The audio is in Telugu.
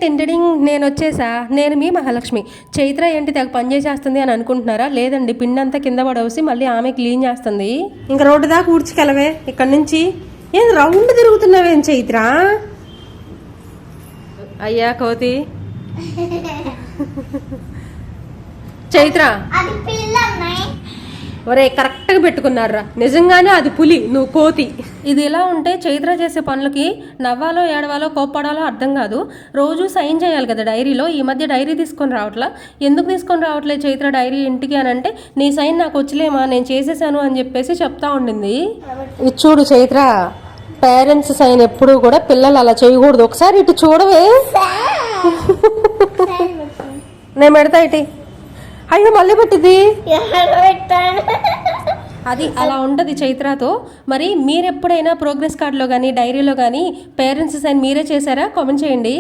టింటిడింగ్ నేను వచ్చేసా. నేను మీ మహాలక్ష్మి. చైత్ర ఏంటి తెగ పని చేసేస్తుంది అని అనుకుంటున్నారా? లేదండి, పిండి అంతా కింద పడవసి మళ్ళీ ఆమె క్లీన్ చేస్తుంది. ఇంకా రోడ్డు దాకా ఊడ్చుకెళ్ళవే ఇక్కడి నుంచి. ఏం రౌండ్ తిరుగుతున్నావేం చైత్ర? అయ్యా కోతి చైత్ర ఒరే కరెక్ట్గా పెట్టుకున్నారా, నిజంగానే అది పులి, నువ్వు కోతి. ఇది ఇలా ఉంటే చైత్ర చేసే పనులకి నవ్వాలో ఏడవాలో కోప్పడాలో అర్థం కాదు. రోజు సైన్ చేయాలి కదా డైరీలో. ఈ మధ్య డైరీ తీసుకొని రావట్లా. ఎందుకు తీసుకొని రావట్లేదు చైత్ర డైరీ ఇంటికి అని అంటే, నీ సైన్ నాకు వచ్చలేమా, నేను చేసేసాను అని చెప్పేసి చెప్తా ఉండింది. ఇది చూడు చైత్ర, పేరెంట్స్ సైన్ ఎప్పుడు కూడా పిల్లలు అలా చేయకూడదు. ఒకసారి ఇటు చూడవే. నేను పెడతా ఇటీ. అయ్యో మళ్ళీ పెట్టింది. అది అలా ఉంటుంది చైత్రతో. మరి మీరు ఎప్పుడైనా ప్రోగ్రెస్ కార్డులో కానీ డైరీలో కానీ పేరెంట్స్ సైన్ మీరే చేశారా? కామెంట్ చేయండి.